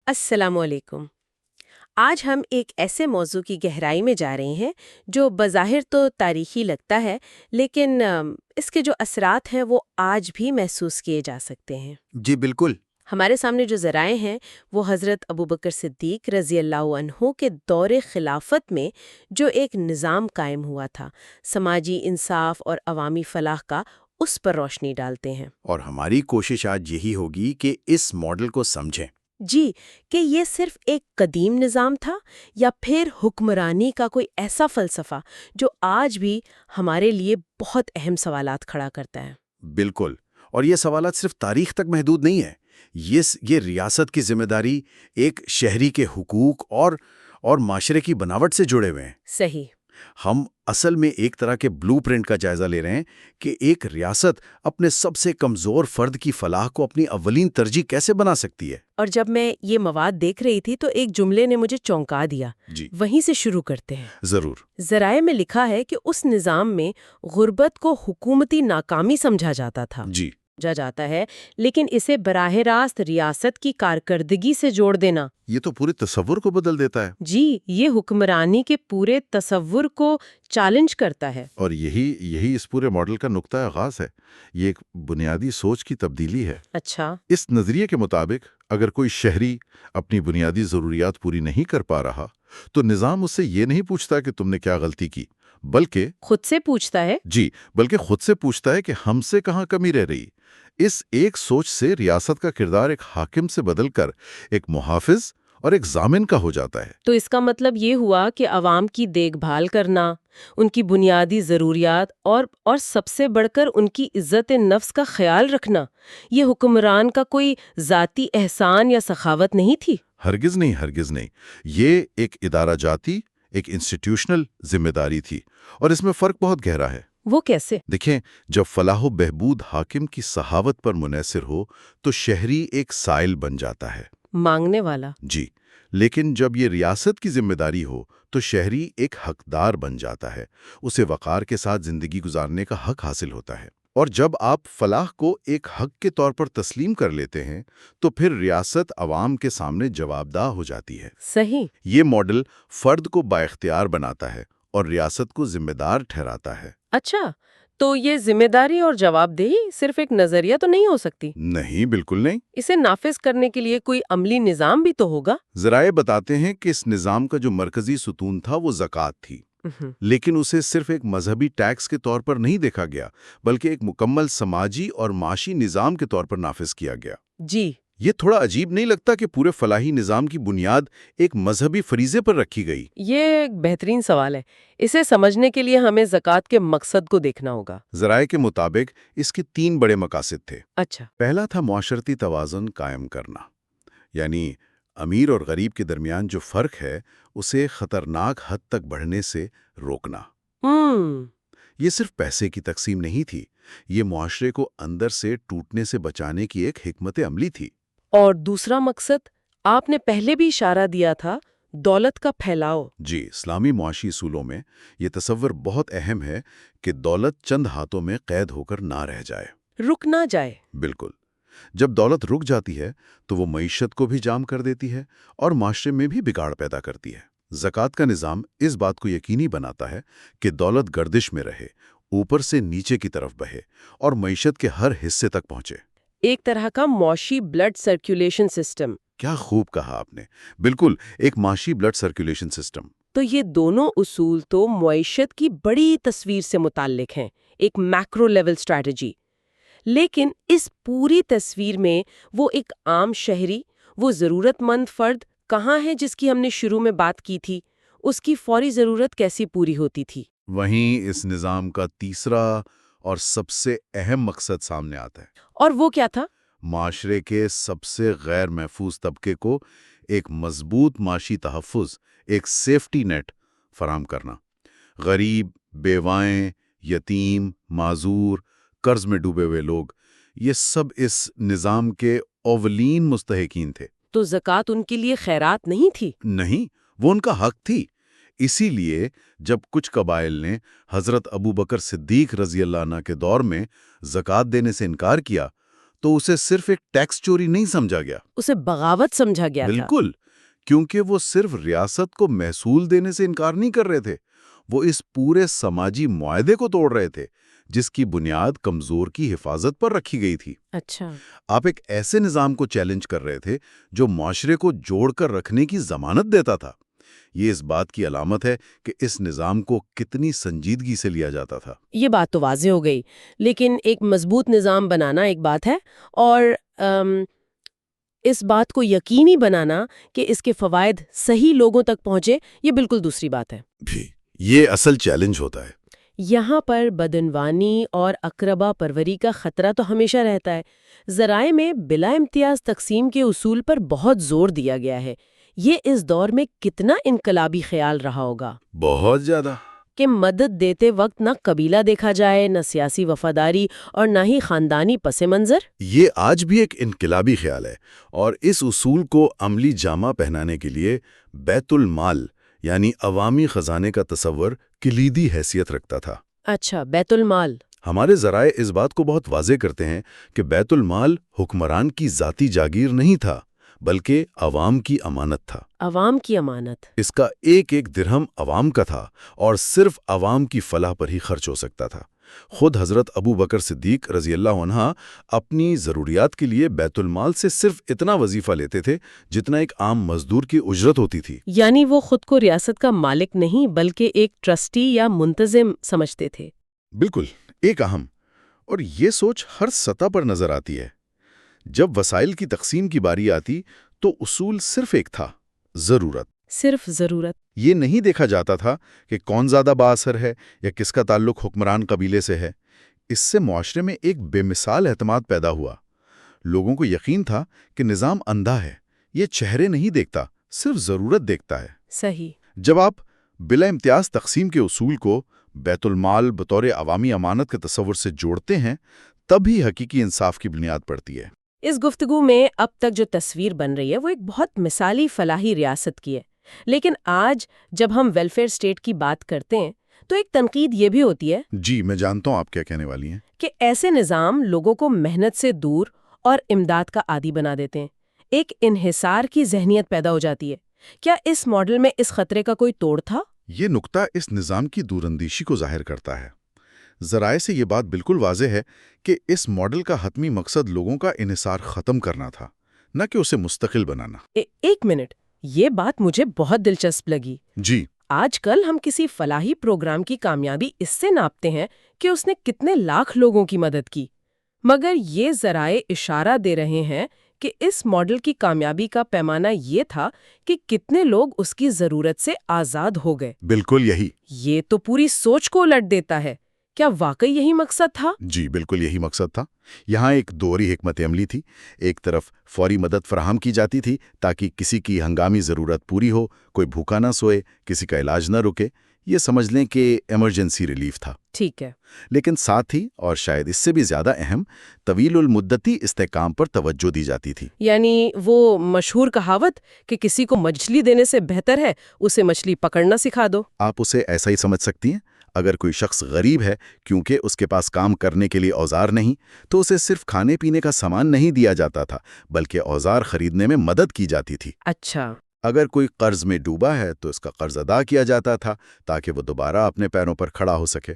السلام علیکم۔ آج ہم ایک ایسے موضوع کی گہرائی میں جا رہے ہیں جو بظاہر تو تاریخی لگتا ہے، لیکن اس کے جو اثرات ہیں وہ آج بھی محسوس کیے جا سکتے ہیں۔ جی بالکل۔ ہمارے سامنے جو ذرائع ہیں وہ حضرت ابوبکر صدیق رضی اللہ عنہ کے دور خلافت میں جو ایک نظام قائم ہوا تھا، سماجی انصاف اور عوامی فلاح کا، اس پر روشنی ڈالتے ہیں۔ اور ہماری کوشش آج یہی ہوگی کہ اس ماڈل کو سمجھیں۔ جی، کہ یہ صرف ایک قدیم نظام تھا یا پھر حکمرانی کا کوئی ایسا فلسفہ جو آج بھی ہمارے لیے بہت اہم سوالات کھڑا کرتا ہے۔ بالکل، اور یہ سوالات صرف تاریخ تک محدود نہیں ہیں۔ یہ ریاست کی ذمہ داری ایک شہری کے حقوق اور معاشرے کی بناوٹ سے جڑے ہوئے ہیں۔ صحیح۔ ہم اصل میں ایک طرح کے بلو پرنٹ کا جائزہ لے رہے ہیں کہ ایک ریاست اپنے سب سے کمزور فرد کی فلاح کو اپنی اولین ترجیح کیسے بنا سکتی ہے۔ اور جب میں یہ مواد دیکھ رہی تھی تو ایک جملے نے مجھے چونکا دیا۔ جی وہیں سے شروع کرتے ہیں۔ ضرور۔ ذرائع میں لکھا ہے کہ اس نظام میں غربت کو حکومتی ناکامی سمجھا جاتا تھا، جی جاتا ہے، لیکن اسے براہ راست ریاست کی کارکردگی سے جوڑ دینا، یہ تو پورے تصور کو بدل دیتا ہے۔ جی، یہ حکمرانی کے پورے تصور کو چیلنج کرتا ہے۔ اور یہی اس پورے ماڈل کا نقطہ آغاز ہے۔ یہ ایک بنیادی سوچ کی تبدیلی ہے۔ اچھا۔ اس نظریے کے مطابق اگر کوئی شہری اپنی بنیادی ضروریات پوری نہیں کر پا رہا تو نظام اس سے یہ نہیں پوچھتا کہ تم نے کیا غلطی کی، بلکہ خود سے پوچھتا ہے۔ بلکہ خود سے پوچھتا ہے کہ ہم سے کہاں کمی رہ رہی۔ اس ایک سوچ سے ریاست کا کردار ایک حاکم سے بدل کر ایک محافظ اور ایک ضامن کا ہو جاتا ہے۔ تو اس کا مطلب یہ ہوا کہ عوام کی دیکھ بھال کرنا، ان کی بنیادی ضروریات اور سب سے بڑھ کر ان کی عزت نفس کا خیال رکھنا، یہ حکمران کا کوئی ذاتی احسان یا سخاوت نہیں تھی۔ ہرگز نہیں۔ یہ ایک ادارہ جاتی، ایک انسٹیٹیوشنل ذمہ داری تھی، اور اس میں فرق بہت گہرا ہے۔ وہ کیسے؟ دیکھیں، جب فلاح و بہبود حاکم کی صحاوت پر منحصر ہو تو شہری ایک سائل بن جاتا ہے، مانگنے والا۔ جی، لیکن جب یہ ریاست کی ذمہ داری ہو تو شہری ایک حقدار بن جاتا ہے، اسے وقار کے ساتھ زندگی گزارنے کا حق حاصل ہوتا ہے۔ اور جب آپ فلاح کو ایک حق کے طور پر تسلیم کر لیتے ہیں تو پھر ریاست عوام کے سامنے جوابدہ ہو جاتی ہے۔ صحیح۔ یہ ماڈل فرد کو بااختیار بناتا ہے اور ریاست کو ذمہ دار ٹھہراتا ہے۔ اچھا، تو یہ ذمہ داری اور جواب دہی صرف ایک نظریہ تو نہیں ہو سکتی؟ نہیں، بالکل نہیں۔ اسے نافذ کرنے کے لیے کوئی عملی نظام بھی تو ہوگا۔ ذرائع بتاتے ہیں کہ اس نظام کا جو مرکزی ستون تھا وہ زکوٰۃ تھی، لیکن اسے صرف ایک مذہبی ٹیکس کے طور پر نہیں دیکھا گیا، بلکہ ایک مکمل سماجی اور معاشی نظام کے طور پر نافذ کیا گیا۔ جی۔ یہ تھوڑا عجیب نہیں لگتا کہ پورے فلاحی نظام کی بنیاد ایک مذہبی فریضے پر رکھی گئی؟ یہ ایک بہترین سوال ہے۔ اسے سمجھنے کے لیے ہمیں زکوٰۃ کے مقصد کو دیکھنا ہوگا۔ ذرائع کے مطابق اس کے 3 بڑے مقاصد تھے۔ اچھا۔ پہلا تھا معاشرتی توازن قائم کرنا، یعنی امیر اور غریب کے درمیان جو فرق ہے اسے خطرناک حد تک بڑھنے سے روکنا۔ یہ صرف پیسے کی تقسیم نہیں تھی، یہ معاشرے کو اندر سے ٹوٹنے سے بچانے کی ایک حکمت عملی تھی۔ اور دوسرا مقصد آپ نے پہلے بھی اشارہ دیا تھا، دولت کا پھیلاؤ۔ جی، اسلامی معاشی اصولوں میں یہ تصور بہت اہم ہے کہ دولت چند ہاتھوں میں قید ہو کر نہ رہ جائے، رک نہ جائے۔ بالکل۔ جب دولت رک جاتی ہے تو وہ معیشت کو بھی جام کر دیتی ہے اور معاشرے میں بھی بگاڑ پیدا کرتی ہے۔ زکوٰۃ کا نظام اس بات کو یقینی بناتا ہے کہ دولت گردش میں رہے، اوپر سے نیچے کی طرف بہے اور معیشت کے ہر حصے تک پہنچے۔ ایک طرح کا معاشی بلڈ سرکولیشن سسٹم۔ کیا خوب کہا آپ نے، بالکل، ایک معاشی بلڈ سرکولیشن سسٹم۔ تو یہ دونوں اصول تو معیشت کی بڑی تصویر سے متعلق ہیں، ایک میکرو لیول اسٹریٹجی۔ لیکن اس پوری تصویر میں وہ ایک عام شہری، وہ ضرورت مند فرد کہاں ہے جس کی ہم نے شروع میں بات کی تھی؟ اس کی فوری ضرورت کیسی پوری ہوتی تھی؟ وہیں اس نظام کا تیسرا اور سب سے اہم مقصد سامنے آتا ہے۔ اور وہ کیا تھا؟ معاشرے کے سب سے غیر محفوظ طبقے کو ایک مضبوط معاشی تحفظ، ایک سیفٹی نیٹ فراہم کرنا۔ غریب، بیوائیں، یتیم، معذور، قرض میں ڈوبے ہوئے لوگ، یہ سب اس نظام کے اولین مستحقین تھے۔ تو زکوٰۃ ان کے لیے خیرات نہیں تھی؟ نہیں، وہ ان کا حق تھی۔ اسی لیے جب کچھ قبائل نے حضرت ابوبکر صدیق رضی اللہ عنہ کے دور میں زکوٰۃ دینے سے انکار کیا تو اسے صرف ایک ٹیکس چوری نہیں سمجھا گیا، اسے بغاوت سمجھا گیا تھا۔ بالکل، کیونکہ وہ صرف ریاست کو محصول دینے سے انکار نہیں کر رہے تھے، وہ اس پورے سماجی معاہدے کو توڑ رہے تھے جس کی بنیاد کمزور کی حفاظت پر رکھی گئی تھی۔ اچھا، آپ ایک ایسے نظام کو چیلنج کر رہے تھے جو معاشرے کو جوڑ کر رکھنے کی ضمانت دیتا تھا۔ یہ اس بات کی علامت ہے کہ اس نظام کو کتنی سنجیدگی سے لیا جاتا تھا۔ یہ بات تو واضح ہو گئی، لیکن ایک مضبوط نظام بنانا ایک بات ہے، اور اس بات کو یقینی بنانا کہ اس کے فوائد صحیح لوگوں تک پہنچے، یہ بالکل دوسری بات ہے۔ بھی یہ اصل چیلنج ہوتا ہے۔ یہاں پر بدعنوانی اور اقربا پروری کا خطرہ تو ہمیشہ رہتا ہے۔ ذرائع میں بلا امتیاز تقسیم کے اصول پر بہت زور دیا گیا ہے۔ یہ اس دور میں کتنا انقلابی خیال رہا ہوگا بہت زیادہ۔ کہ مدد دیتے وقت نہ قبیلہ دیکھا جائے، نہ سیاسی وفاداری، اور نہ ہی خاندانی پس منظر۔ یہ آج بھی ایک انقلابی خیال ہے، اور اس اصول کو عملی جامہ پہنانے کے لیے بیت المال یعنی عوامی خزانے کا تصور کلیدی حیثیت رکھتا تھا۔ اچھا، بیت المال۔ ہمارے ذرائع اس بات کو بہت واضح کرتے ہیں کہ بیت المال حکمران کی ذاتی جاگیر نہیں تھا، بلکہ عوام کی امانت تھا۔ عوام کی امانت۔ اس کا ایک ایک درہم عوام کا تھا، اور صرف عوام کی فلاح پر ہی خرچ ہو سکتا تھا۔ خود حضرت ابو بکر صدیق رضی اللہ عنہ اپنی ضروریات کے لیے بیت المال سے صرف اتنا وظیفہ لیتے تھے جتنا ایک عام مزدور کی اجرت ہوتی تھی۔ یعنی وہ خود کو ریاست کا مالک نہیں بلکہ ایک ٹرسٹی یا منتظم سمجھتے تھے۔ بالکل، ایک اہم، اور یہ سوچ ہر سطح پر نظر آتی ہے۔ جب وسائل کی تقسیم کی باری آتی تو اصول صرف ایک تھا: ضرورت۔ صرف ضرورت۔ یہ نہیں دیکھا جاتا تھا کہ کون زیادہ بااثر ہے یا کس کا تعلق حکمران قبیلے سے ہے۔ اس سے معاشرے میں ایک بے مثال اعتماد پیدا ہوا۔ لوگوں کو یقین تھا کہ نظام اندھا ہے، یہ چہرے نہیں دیکھتا، صرف ضرورت دیکھتا ہے۔ صحیح۔ جب آپ بلا امتیاز تقسیم کے اصول کو بیت المال بطور عوامی امانت کے تصور سے جوڑتے ہیں، تب ہی حقیقی انصاف کی بنیاد پڑتی ہے۔ اس گفتگو میں اب تک جو تصویر بن رہی ہے وہ ایک بہت مثالی فلاحی ریاست کی ہے، لیکن آج جب ہم ویلفیئر اسٹیٹ کی بات کرتے ہیں تو ایک تنقید یہ بھی ہوتی ہے جی، میں جانتا ہوں آپ کیا کہنے والی ہیں۔ کہ ایسے نظام لوگوں کو محنت سے دور اور امداد کا عادی بنا دیتے ہیں، ایک انحصار کی ذہنیت پیدا ہو جاتی ہے۔ کیا اس ماڈل میں اس خطرے کا کوئی توڑ تھا؟ یہ نقطہ اس نظام کی دوراندیشی کو ظاہر کرتا ہے۔ ذرائع سے یہ بات بالکل واضح ہے کہ اس ماڈل کا حتمی مقصد لوگوں کا انحصار ختم کرنا تھا، نہ کہ اسے مستقل بنانا۔ ایک منٹ، یہ بات مجھے بہت دلچسپ لگی۔ جی، آج کل ہم کسی فلاحی پروگرام کی کامیابی اس سے ناپتے ہیں کہ اس نے کتنے لاکھ لوگوں کی مدد کی، مگر یہ ذرائع اشارہ دے رہے ہیں کہ اس ماڈل کی کامیابی کا پیمانہ یہ تھا کہ کتنے لوگ اس کی ضرورت سے آزاد ہو گئے۔ بالکل یہی۔ یہ تو پوری سوچ کو الٹ دیتا ہے۔ کیا واقعی یہی مقصد تھا؟ جی بالکل یہی مقصد تھا۔ یہاں ایک دوہری حکمت عملی تھی۔ ایک طرف فوری مدد فراہم کی جاتی تھی تاکہ کسی کی ہنگامی ضرورت پوری ہو، کوئی بھوکا نہ سوئے، کسی کا علاج نہ رکے۔ یہ سمجھ لیں کہ ایمرجنسی ریلیف تھا۔ ٹھیک ہے۔ لیکن ساتھ ہی، اور شاید اس سے بھی زیادہ اہم، طویل المدتی استحکام پر توجہ دی جاتی تھی۔ یعنی وہ مشہور کہاوت کہ کسی کو مچھلی دینے سے بہتر ہے اسے مچھلی پکڑنا سکھا دو۔ آپ اسے ایسا ہی سمجھ سکتی ہیں۔ اگر کوئی شخص غریب ہے کیونکہ اس کے پاس کام کرنے کے لیے اوزار نہیں، تو اسے صرف کھانے پینے کا سامان نہیں دیا جاتا تھا، بلکہ اوزار خریدنے میں مدد کی جاتی تھی۔ اچھا۔ اگر کوئی قرض میں ڈوبا ہے تو اس کا قرض ادا کیا جاتا تھا تاکہ وہ دوبارہ اپنے پیروں پر کھڑا ہو سکے۔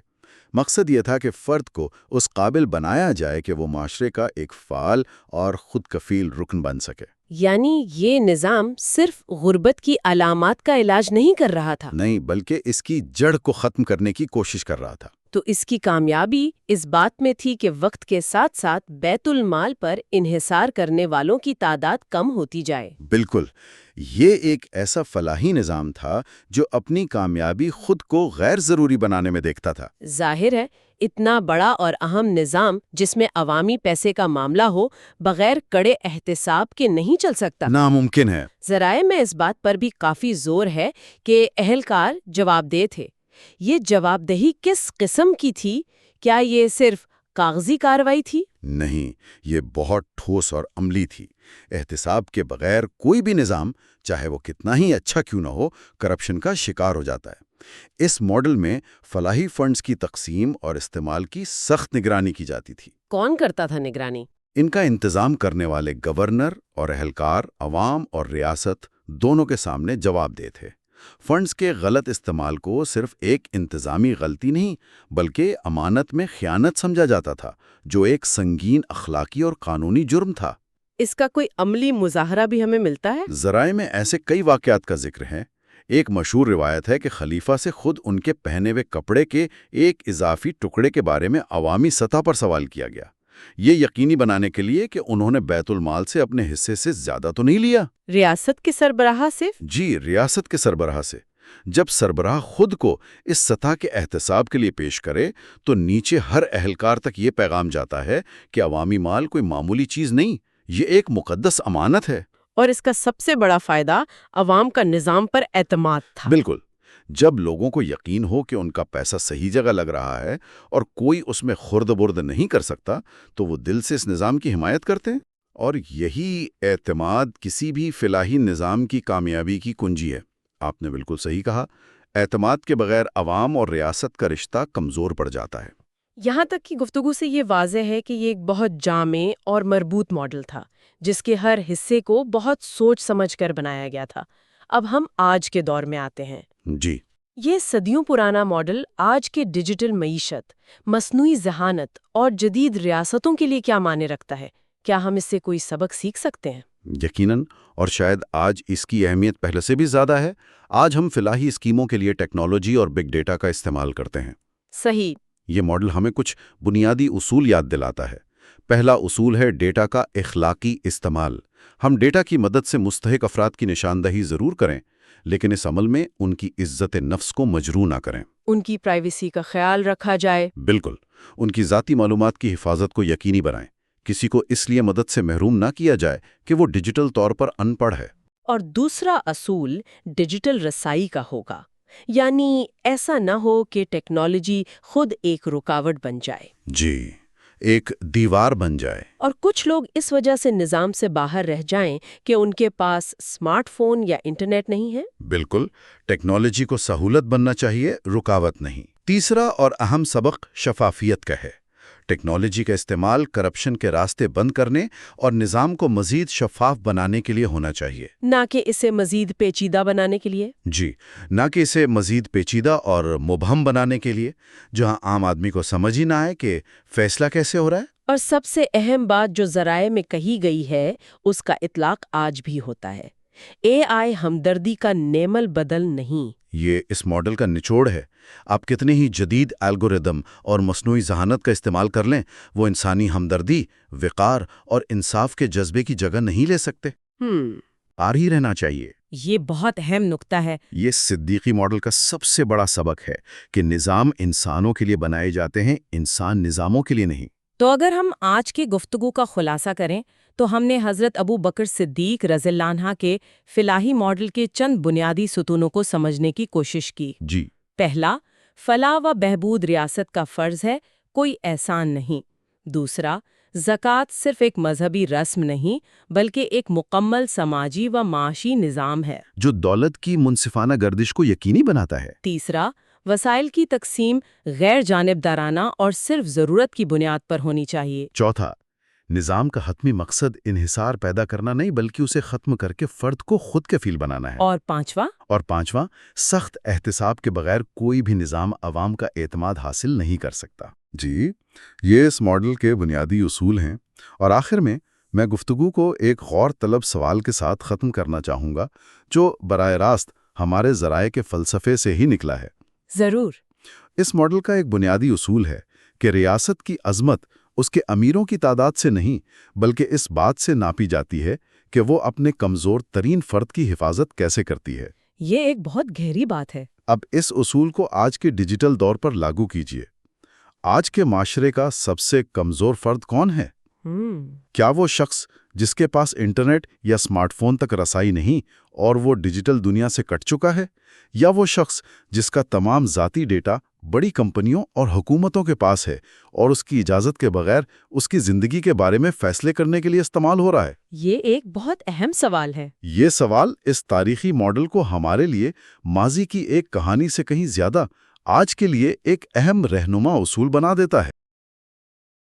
مقصد یہ تھا کہ فرد کو اس قابل بنایا جائے کہ وہ معاشرے کا ایک فعال اور خود کفیل رکن بن سکے۔ یعنی یہ نظام صرف غربت کی علامات کا علاج نہیں کر رہا تھا، نہیں، بلکہ اس کی جڑ کو ختم کرنے کی کوشش کر رہا تھا۔ تو اس کی کامیابی اس بات میں تھی کہ وقت کے ساتھ ساتھ بیت المال پر انحصار کرنے والوں کی تعداد کم ہوتی جائے۔ بالکل، یہ ایک ایسا فلاحی نظام تھا جو اپنی کامیابی خود کو غیر ضروری بنانے میں دیکھتا تھا۔ ظاہر ہے اتنا بڑا اور اہم نظام جس میں عوامی پیسے کا معاملہ ہو، بغیر کڑے احتساب کے نہیں چل سکتا۔ ناممکن ہے۔ ذرائع میں اس بات پر بھی کافی زور ہے کہ اہلکار جواب دہ تھے۔ یہ جواب دہی کس قسم کی تھی؟ کیا یہ صرف کاغذی کارروائی تھی؟ نہیں، یہ بہت ٹھوس اور عملی تھی۔ احتساب کے بغیر کوئی بھی نظام، چاہے وہ کتنا ہی اچھا کیوں نہ ہو، کرپشن کا شکار ہو جاتا ہے۔ اس ماڈل میں فلاحی فنڈز کی تقسیم اور استعمال کی سخت نگرانی کی جاتی تھی۔ کون کرتا تھا نگرانی؟ ان کا انتظام کرنے والے گورنر اور اہلکار عوام اور ریاست دونوں کے سامنے جواب دہ تھے۔ فنڈز کے غلط استعمال کو صرف ایک انتظامی غلطی نہیں بلکہ امانت میں خیانت سمجھا جاتا تھا، جو ایک سنگین اخلاقی اور قانونی جرم تھا۔ اس کا کوئی عملی مظاہرہ بھی ہمیں ملتا ہے؟ ذرائع میں ایسے کئی واقعات کا ذکر ہے۔ ایک مشہور روایت ہے کہ خلیفہ سے خود ان کے پہنے ہوئے کپڑے کے ایک اضافی ٹکڑے کے بارے میں عوامی سطح پر سوال کیا گیا، یہ یقینی بنانے کے لیے کہ انہوں نے بیت المال سے اپنے حصے سے زیادہ تو نہیں لیا۔ ریاست کے سربراہ صرف؟ جی، ریاست کے سربراہ سے۔ جب سربراہ خود کو اس سطح کے احتساب کے لیے پیش کرے تو نیچے ہر اہلکار تک یہ پیغام جاتا ہے کہ عوامی مال کوئی معمولی چیز نہیں، یہ ایک مقدس امانت ہے۔ اور اس کا سب سے بڑا فائدہ عوام کا نظام پر اعتماد تھا۔ بالکل، جب لوگوں کو یقین ہو کہ ان کا پیسہ صحیح جگہ لگ رہا ہے اور کوئی اس میں خرد برد نہیں کر سکتا تو وہ دل سے اس نظام کی حمایت کرتے ہیں، اور یہی اعتماد کسی بھی فلاحی نظام کی کامیابی کی کنجی ہے۔ آپ نے بالکل صحیح کہا، اعتماد کے بغیر عوام اور ریاست کا رشتہ کمزور پڑ جاتا ہے۔ یہاں تک کہ گفتگو سے یہ واضح ہے کہ یہ ایک بہت جامع اور مربوط ماڈل تھا جس کے ہر حصے کو بہت سوچ سمجھ کر بنایا گیا تھا۔ اب ہم آج کے دور میں آتے ہیں۔ جی، یہ صدیوں پرانا ماڈل آج کے ڈیجیٹل معیشت، مصنوعی ذہانت اور جدید ریاستوں کے لیے کیا معنی رکھتا ہے؟ کیا ہم اس سے کوئی سبق سیکھ سکتے ہیں؟ یقیناً، اور شاید آج اس کی اہمیت پہلے سے بھی زیادہ ہے۔ آج ہم فلاحی اسکیموں کے لیے ٹیکنالوجی اور بگ ڈیٹا کا استعمال کرتے ہیں۔ صحیح۔ یہ ماڈل ہمیں کچھ بنیادی اصول یاد دلاتا ہے۔ پہلا اصول ہے ڈیٹا کا اخلاقی استعمال۔ ہم ڈیٹا کی مدد سے مستحق افراد کی نشاندہی ضرور کریں، لیکن اس عمل میں ان کی عزت نفس کو مجروح نہ کریں۔ ان کی پرائیویسی کا خیال رکھا جائے۔ بالکل، ان کی ذاتی معلومات کی حفاظت کو یقینی بنائیں۔ کسی کو اس لیے مدد سے محروم نہ کیا جائے کہ وہ ڈیجیٹل طور پر ان پڑھ ہے۔ اور دوسرا اصول ڈیجیٹل رسائی کا ہوگا، یعنی ایسا نہ ہو کہ ٹیکنالوجی خود ایک رکاوٹ بن جائے۔ جی، ایک دیوار بن جائے۔ اور کچھ لوگ اس وجہ سے نظام سے باہر رہ جائیں کہ ان کے پاس اسمارٹ فون یا انٹرنیٹ نہیں ہے۔ بالکل، ٹیکنالوجی کو سہولت بننا چاہیے، رکاوٹ نہیں۔ تیسرا اور اہم سبق شفافیت کا ہے۔ ٹیکنالوجی کا استعمال کرپشن کے راستے بند کرنے اور نظام کو مزید شفاف بنانے کے لیے ہونا چاہیے، نہ کہ اسے مزید پیچیدہ بنانے کے لیے۔ جی، نہ کہ اسے مزید پیچیدہ اور مبہم بنانے کے لیے، جہاں عام آدمی کو سمجھ ہی نہ آئے کہ فیصلہ کیسے ہو رہا ہے۔ اور سب سے اہم بات جو ذرائع میں کہی گئی ہے، اس کا اطلاق آج بھی ہوتا ہے۔ اے آئی ہمدردی کا نعم البدل نہیں۔ یہ اس ماڈل کا نچوڑ ہے۔ آپ کتنے ہی جدید الگوریدم اور مصنوعی ذہانت کا استعمال کر لیں، وہ انسانی ہمدردی، وقار اور انصاف کے جذبے کی جگہ نہیں لے سکتے۔ آر ہی رہنا چاہیے۔ یہ بہت اہم نکتہ ہے۔ یہ صدیقی ماڈل کا سب سے بڑا سبق ہے کہ نظام انسانوں کے لیے بنائے جاتے ہیں، انسان نظاموں کے لیے نہیں۔ تو اگر ہم آج کی گفتگو کا خلاصہ کریں تو ہم نے حضرت ابو بکر صدیق رضی اللہ عنہ کے فلاحی ماڈل کے چند بنیادی ستونوں کو سمجھنے کی کوشش کی۔ جی، پہلا، فلاح و بہبود ریاست کا فرض ہے، کوئی احسان نہیں۔ دوسرا، زکوٰۃ صرف ایک مذہبی رسم نہیں بلکہ ایک مکمل سماجی و معاشی نظام ہے جو دولت کی منصفانہ گردش کو یقینی بناتا ہے۔ تیسرا، وسائل کی تقسیم غیر جانبدارانہ اور صرف ضرورت کی بنیاد پر ہونی چاہیے۔ چوتھا، نظام کا حتمی مقصد انحصار پیدا کرنا نہیں بلکہ اسے ختم کر کے فرد کو خود کفیل بنانا ہے۔ اور پانچواں، سخت احتساب کے بغیر کوئی بھی نظام عوام کا اعتماد حاصل نہیں کر سکتا۔ جی، یہ اس ماڈل کے بنیادی اصول ہیں، اور آخر میں گفتگو کو ایک غور طلب سوال کے ساتھ ختم کرنا چاہوں گا جو براہ راست ہمارے ذرائع کے فلسفے سے ہی نکلا ہے۔ ضرور۔ اس ماڈل کا ایک بنیادی اصول ہے کہ ریاست کی عظمت اس کے امیروں کی تعداد سے نہیں بلکہ اس بات سے ناپی جاتی ہے کہ وہ اپنے کمزور ترین فرد کی حفاظت کیسے کرتی ہے۔ یہ ایک بہت گہری بات ہے۔ اب اس اصول کو آج کے ڈیجیٹل دور پر لاگو کیجیے۔ آج کے معاشرے کا سب سے کمزور فرد کون ہے؟ کیا وہ شخص جس کے پاس انٹرنیٹ یا اسمارٹ فون تک رسائی نہیں اور وہ ڈیجیٹل دنیا سے کٹ چکا ہے، یا وہ شخص جس کا تمام ذاتی ڈیٹا بڑی کمپنیوں اور حکومتوں کے پاس ہے اور اس کی اجازت کے بغیر اس کی زندگی کے بارے میں فیصلے کرنے کے لیے استعمال ہو رہا ہے؟ یہ ایک بہت اہم سوال ہے۔ یہ سوال اس تاریخی ماڈل کو ہمارے لیے ماضی کی ایک کہانی سے کہیں زیادہ آج کے لیے ایک اہم رہنما اصول بنا دیتا ہے۔